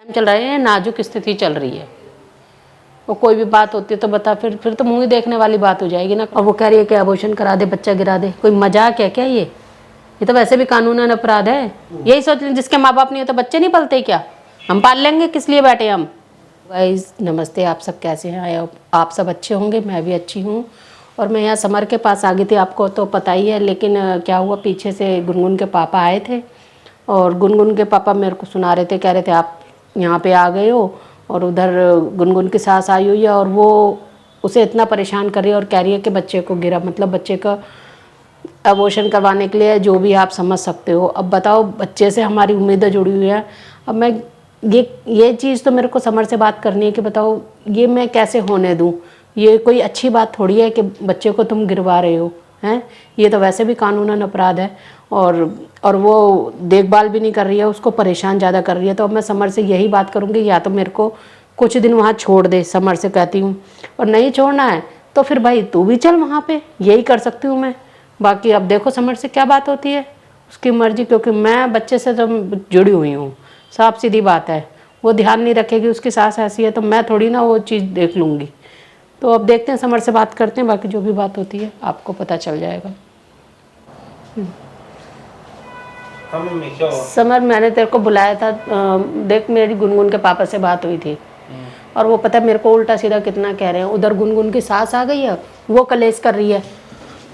चल रहा है, नाजुक स्थिति चल रही है। वो कोई भी बात होती है तो बता, फिर तो मुंह ही देखने वाली बात हो जाएगी ना। और वो कह रही है कि अबॉर्शन करा दे, बच्चा गिरा दे। कोई मजाक है क्या ये तो वैसे भी कानूनन अपराध है। यही सोच लें जिसके माँ बाप नहीं हो तो बच्चे नहीं पलते क्या? हम पाल लेंगे, किस लिए बैठे हम। गाइस नमस्ते, आप सब कैसे हैं? आप सब अच्छे होंगे, मैं भी अच्छी हूँ। और मैं यहाँ समर के पास आ गई थी, आपको तो पता ही है। लेकिन क्या हुआ, पीछे से गुनगुन के पापा आए थे और गुनगुन के पापा मेरे को सुना रहे थे, कह रहे थे आप यहाँ पे आ गए हो और उधर गुनगुन की सास आई हुई है और वो उसे इतना परेशान कर रही है और कह रही है कि बच्चे को गिरा, मतलब बच्चे का अबॉर्शन करवाने के लिए, जो भी आप समझ सकते हो। अब बताओ, बच्चे से हमारी उम्मीदें जुड़ी हुई है। अब मैं ये चीज़ तो मेरे को समर से बात करनी है कि बताओ ये मैं कैसे होने दूँ। ये कोई अच्छी बात थोड़ी है कि बच्चे को तुम गिरवा रहे हो, हैं? ये तो वैसे भी कानूनन अपराध है। और वो देखभाल भी नहीं कर रही है, उसको परेशान ज़्यादा कर रही है। तो अब मैं समर से यही बात करूँगी, या तो मेरे को कुछ दिन वहाँ छोड़ दे, समर से कहती हूँ। और नहीं छोड़ना है तो फिर भाई तू भी चल वहाँ पे, यही कर सकती हूँ मैं। बाकी अब देखो समर से क्या बात होती है, उसकी मर्जी। क्योंकि मैं बच्चे से तो जुड़ी हुई हूँ, साफ सीधी बात है। वो ध्यान नहीं रखेगी, उसकी सास ऐसी है, तो मैं थोड़ी ना वो चीज़ देख लूँगी। तो अब देखते हैं, समर से बात करते हैं, बाकी जो भी बात होती है आपको पता चल जाएगा। समर, मैंने तेरे को बुलाया था। देख, मेरी गुनगुन के पापा से बात हुई थी और वो पता है मेरे को उल्टा सीधा कितना कह रहे हैं। उधर गुनगुन की सास आ गई है, वो कलेश कर रही है।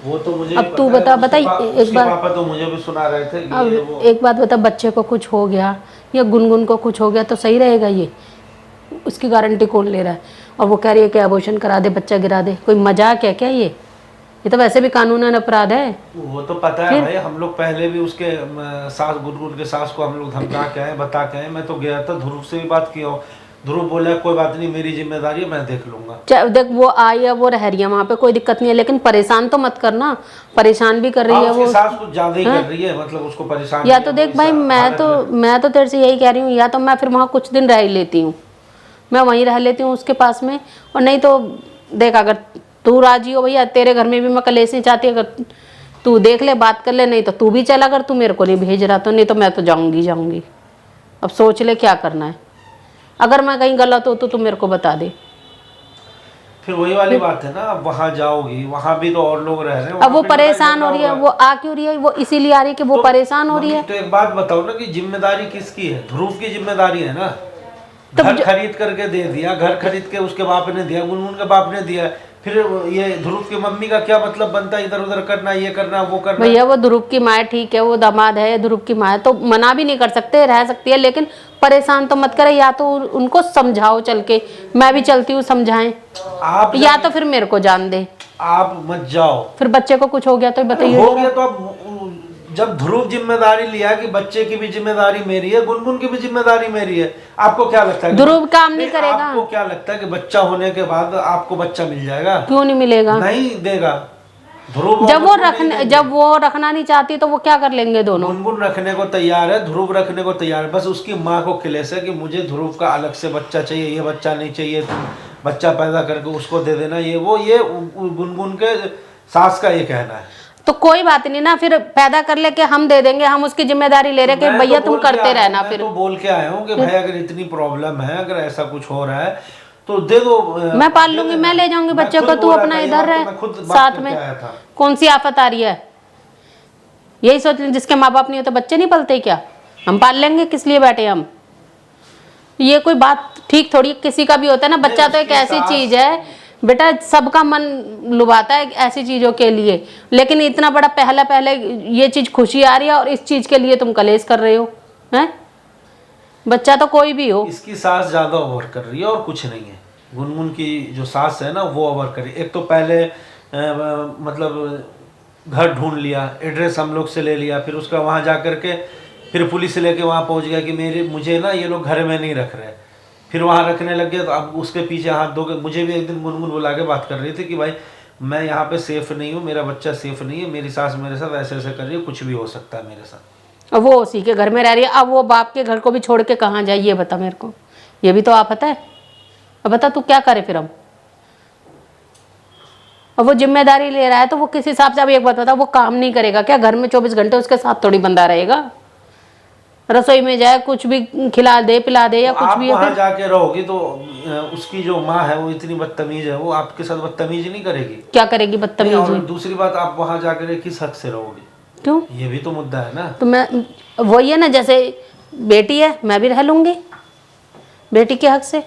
वो तो मुझे अब तू बता एक बात। पापा तो मुझे भी सुना रहे थे कि अब एक बात बता, बच्चे को कुछ हो गया या गुनगुन को कुछ हो गया तो सही रहेगा? ये उसकी गारंटी कौन ले रहा है? और वो कह रही है कि अबॉर्शन करा दे, बच्चा गिरा दे। कोई मजाक है क्या ये तो वैसे भी कानूनन अपराध है। वो तो पता है भाई, हम लोग पहले भी उसके सास, गुनगुन के सास को हम लोग धमका के आए, बता के आए। मैं तो गया था, ध्रुव से भी बात किया। ध्रुव बोला कोई बात नहीं, मेरी जिम्मेदारी है, मैं देख लूंगा। देख, वो आई है, वो रह रही है वहाँ पे, कोई दिक्कत नहीं है। लेकिन परेशान तो मत करना, परेशान भी कर रही है वो। सास कुछ ज्यादा ही कर रही है, मतलब उसको परेशान। या तो देख भाई, मैं तो तेरे से यही कह रही हूँ, या तो मैं फिर वहाँ कुछ दिन रह लेती हूँ, मैं वहीं रह लेती हूँ उसके पास में। और नहीं तो देख, अगर तू राजी हो भैया, तेरे घर में भी मैं कलेश नहीं चाहती। अगर तू देख ले, बात कर ले, नहीं तो तू भी चल। अगर तू मेरे को नहीं भेज रहा तो, नहीं तो मैं तो जाऊंगी। अब सोच ले क्या करना है। अगर मैं कहीं गलत हो तो तू मेरे को बता दे। फिर वही वाली बात है ना, अब वहाँ जाओगी, वहाँ भी तो और लोग रह रहे हैं। अब वो परेशान हो रही है, वो आ क्यों रही है? वो इसीलिए आ रही है कि वो परेशान हो रही है। तो एक बात बताओ ना, कि जिम्मेदारी किसकी है? ध्रुव की जिम्मेदारी है ना। घर खरीद करके दे दिया, घर खरीद के उसके बाप ने दिया, गुनगुन के बाप ने दिया। फिर ये ध्रुव की मम्मी का क्या मतलब बनता है इधर उधर करना, ये करना, वो करना? भैया वो ध्रुव की माँ ठीक है, वो दामाद है, ध्रुव की माँ है तो मना भी नहीं कर सकते, रह सकती है। लेकिन परेशान तो मत करे। या तो उनको समझाओ चल के, मैं भी चलती हूँ समझाएं आप, या तो फिर मेरे को जान दे। आप मत जाओ, फिर बच्चे को कुछ हो गया तो बताइए। हो गया तो अब जब ध्रुव जिम्मेदारी लिया कि बच्चे की भी जिम्मेदारी मेरी है, गुनगुन की भी जिम्मेदारी मेरी है, आपको क्या लगता है ध्रुव काम नहीं करेगा? आपको क्या लगता है कि बच्चा होने के बाद आपको बच्चा मिल जाएगा? क्यों नहीं मिलेगा? नहीं देगा ध्रुव। जब वो रखना नहीं चाहती तो वो क्या कर लेंगे दोनों? गुनगुन रखने को तैयार है, ध्रुव रखने को तैयार है। बस उसकी माँ को क्लेश है कि मुझे ध्रुव का अलग से बच्चा चाहिए, ये बच्चा नहीं चाहिए, बच्चा पैदा करके उसको दे देना, ये गुनगुन के सास का ये कहना है। तो कोई बात नहीं ना, फिर पैदा कर लेके हम दे देंगे, हम उसकी जिम्मेदारी ले रहे कि भैया तुम करते रहना। फिर तो बोल के आया हूँ कि भाई अगर इतनी प्रॉब्लम है, अगर ऐसा कुछ हो रहा है तो दे दो, मैं पाल लूंगी, मैं ले जाऊंगी बच्चे को, तू अपना इधर रह साथ में। कौन सी आफत आ रही है? यही सोच लें जिसके माँ बाप नहीं होते बच्चे नहीं पलते क्या? हम पाल लेंगे, किस लिए बैठे हम। ये कोई बात ठीक थोड़ी, किसी का भी होता है ना। बच्चा तो एक ऐसी चीज है बेटा, सबका मन लुभाता है ऐसी चीजों के लिए। लेकिन इतना बड़ा पहले ये चीज खुशी आ रही है और इस चीज के लिए तुम कलेश कर रहे हो, हैं? बच्चा तो कोई भी हो। इसकी सास ज्यादा ओवर कर रही है और कुछ नहीं है। गुनगुन की जो सास है ना, वो ओवर कर रही है। एक तो पहले मतलब घर ढूंढ लिया, एड्रेस हम लोग से ले लिया, फिर उसका वहाँ जा करके फिर पुलिस लेके वहाँ पहुँच गया कि मुझे ना ये लोग घर में नहीं रख रहे। फिर वहाँ रखने लग गया, तो अब उसके पीछे हाथ धो के मुझे भी एक दिन गुनगुन बुला के बात कर रही थी कि भाई मैं यहाँ पे सेफ नहीं हूँ, मेरा बच्चा सेफ नहीं है, मेरी सास मेरे साथ ऐसे ऐसे कर रही है, कुछ भी हो सकता है मेरे साथ। अब वो उसी के घर में रह रही है, अब वो बाप के घर को भी छोड़ के कहाँ जाए ये बता मेरे को। ये भी तो आप पता है। अब बता तू क्या करे फिर हम। अब वो जिम्मेदारी ले रहा है तो वो किस हिसाब से। अब एक बात बता, वो काम नहीं करेगा क्या घर में? 24 घंटे उसके साथ थोड़ी बंदा रहेगा, रसोई में जाए कुछ भी खिला दे पिला दे या कुछ आप भी है, वहां फिर जाके रहोगी तो उसकी जो माँ है वो इतनी बदतमीज है, वो आपके साथ बदतमीजी नहीं करेगी? क्या करेगी नहीं, बदतमीजी? और दूसरी बात, आप वहां जाकर किस हक से रहोगी? क्यों? ये भी तो मुद्दा है ना। तो मैं वही है ना, जैसे बेटी है मैं भी रह लूंगी बेटी के हक से,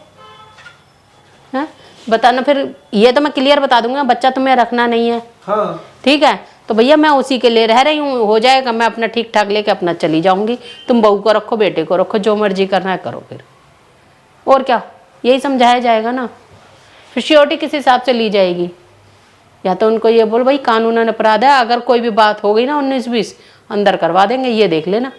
है बताना। फिर ये तो मैं क्लियर बता दूंगा, बच्चा तुम्हें रखना नहीं है, हाँ ठीक है, तो भैया मैं उसी के लिए रह रही हूँ, हो जाएगा, मैं अपना ठीक ठाक लेके अपना चली जाऊंगी, तुम बहू को रखो बेटे को रखो, जो मर्जी करना है करो फिर, और क्या, यही समझाया जाएगा ना। फिर श्योरिटी किस हिसाब से ली जाएगी? या तो उनको ये बोल भाई कानूनन अपराध है, अगर कोई भी बात हो गई ना 19-20 अंदर करवा देंगे, ये देख लेना।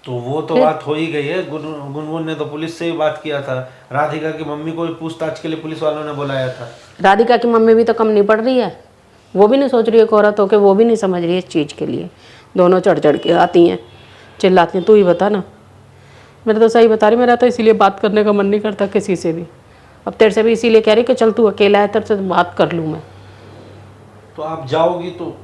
तो वो तो बात हो ही गई है। गुनगुन ने तो पुलिस से भी बात किया था, राधिका की मम्मी को भी पूछताछ के लिए पुलिस वालों ने बुलाया था। राधिका की मम्मी भी तो कम नहीं पड़ रही है, वो भी नहीं सोच रही है औरत होके, वो भी नहीं समझ रही है इस चीज़ के लिए, दोनों चढ़ चढ़ के आती हैं चिल्लाती हैं। तू ही बता ना, मेरा तो सही बता रही, मेरा तो इसीलिए बात करने का मन नहीं करता किसी से भी। अब तेरे से भी इसीलिए कह रही कि चल तू अकेला है, तेरे से बात कर लूँ मैं। तो आप जाओगी तो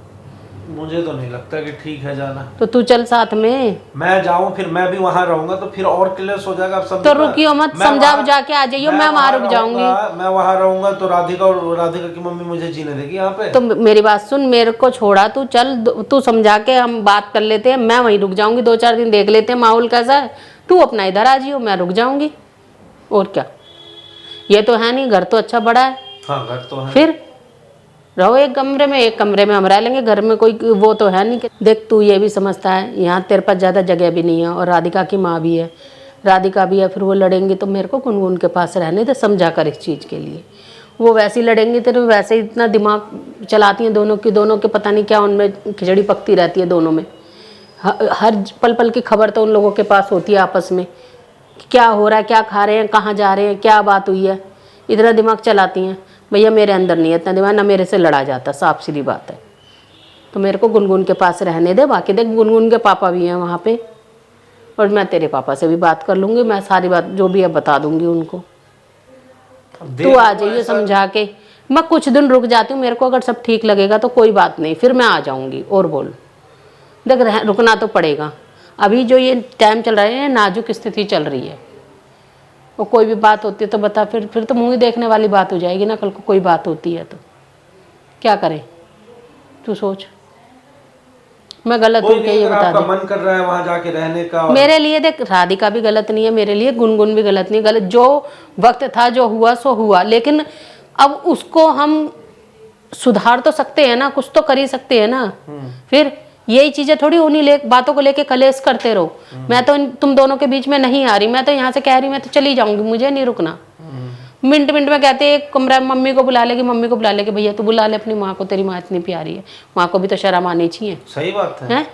मुझे तो नहीं लगता कि ठीक है जाना। तो तू चल साथ में। मैं जाऊं फिर मैं भी वहां रहूंगा तो फिर और क्लियर हो जाएगा। आप सब तो रुकियो मत, समझाओ जाके आ जाइयो, मैं वहां रुक जाऊंगी। मैं वहां रहूंगा तो राधिका और राधिका की मम्मी मुझे जीने देगी यहाँ पे? तो मेरी बात सुन, मेरे को छोड़ा, तू चल, तू समझा के हम बात कर लेते हैं, मैं वहीं रुक जाऊंगी, 2-4 दिन देख लेते हैं माहौल कैसा है, तू अपना इधर आ जियो, मैं रुक जाऊंगी, और क्या। ये तो है नहीं, घर तो अच्छा बड़ा है। हाँ घर तो है। फिर रहो एक कमरे में हम रह लेंगे, घर में कोई वो तो है नहीं कि देख तू ये भी समझता है यहाँ तेरे पास ज़्यादा जगह भी नहीं है, और राधिका की माँ भी है, राधिका भी है, फिर वो लड़ेंगी तो मेरे को गुनगुन के पास रहने दे, समझा कर इस चीज़ के लिए। वो वैसे ही लड़ेंगी तेरे, वैसे ही इतना दिमाग चलाती हैं दोनों के पता नहीं क्या उनमें खिचड़ी पकती रहती है दोनों में। हर पल पल की खबर तो उन लोगों के पास होती है आपस में, क्या हो रहा है, क्या खा रहे हैं, कहाँ जा रहे हैं, क्या बात हुई है, इतना दिमाग चलाती हैं। भैया मेरे अंदर नहीं है इतना दिमाग, ना मेरे से लड़ा जाता, साफ सीधी बात है। तो मेरे को गुनगुन के पास रहने दे, बाकी देख गुनगुन के पापा भी हैं वहाँ पे, और मैं तेरे पापा से भी बात कर लूँगी, मैं सारी बात जो भी है बता दूँगी उनको। तू आ जाइए समझा के, मैं कुछ दिन रुक जाती हूँ, मेरे को अगर सब ठीक लगेगा तो कोई बात नहीं, फिर मैं आ जाऊँगी। और बोल देख, रुकना तो पड़ेगा, अभी जो ये टाइम चल रहा है नाजुक स्थिति चल रही है, और कोई भी बात होती है तो बता, फिर तो मुँह ही देखने वाली बात हो जाएगी ना, कल को कोई बात होती है तो क्या करें, तू सोच। मैं गलत हूँ क्या ये बता दे। मन कर रहा है वहां जाके रहने का, मेरे लिए देख राधिका भी गलत नहीं है, मेरे लिए गुनगुन भी गलत नहीं है, गलत जो वक्त था जो हुआ सो हुआ, लेकिन अब उसको हम सुधार तो सकते हैं ना, कुछ तो कर ही सकते हैं ना। फिर यही चीजें थोड़ी उन्हीं बातों को लेके कलेश करते रहो। मैं तो तुम दोनों के बीच में नहीं आ रही, मैं तो यहाँ से कह रही मैं तो चली जाऊंगी, मुझे नहीं रुकना। मिनट में कहते हैं एक कमरा मम्मी को बुला लेगी, भैया तू बुला ले अपनी माँ को, तेरी माँ इतनी प्यारी है, माँ को भी तो शर्म आनी चाहिए। सही बात है।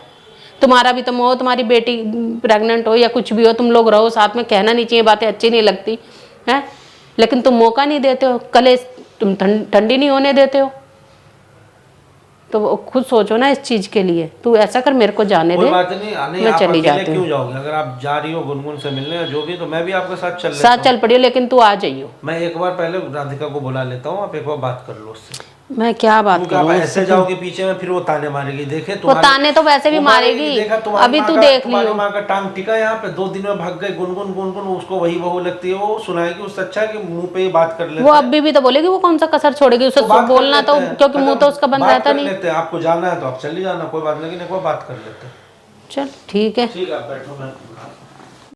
तुम्हारा भी तो मोह, तुम्हारी बेटी प्रेग्नेंट हो या कुछ भी हो, तुम लोग रहो साथ में, कहना नहीं चाहिए बातें, अच्छी नहीं लगती है, लेकिन तुम मौका नहीं देते हो, कलेश तुम ठंडी नहीं होने देते हो। तो खुद सोचो ना इस चीज के लिए। तू ऐसा कर, मेरे को जाने दे, बात नहीं, मैं चली जाती हूँ। क्यों जाओगे? अगर आप जा रही हो गुनगुन से मिलने जो भी, तो मैं भी आपके साथ चल पड़ियो, लेकिन तू आ जाइयो। मैं एक बार पहले राधिका को बुला लेता हूँ, आप एक बार बात कर लो उससे। मैं क्या बात करूं? ऐसे जाओगे पीछे में, फिर वो ताने मारेगी। देखे वो ताने तो वैसे भी मारेगी, अभी तू देख लियो। माँ का टांग टिका यहाँ पे, 2 दिन में भाग गए गुनगुन, उसको वही बहू लगती है, वो सुनाएगी। उससे अच्छा है कि मुंह पे ही बात कर लेते। वो अभी भी तो बोलेगी, वो कौन सा कसर छोड़ेगी, उसे बोलना तो, क्योंकि मुंह तो उसका बंद रहता नहीं। आपको जाना है तो आप चली जाना, कोई बात नहीं, लेकिन एक बार बात कर लेते। चल ठीक है, ठीक है, बैठो। मैं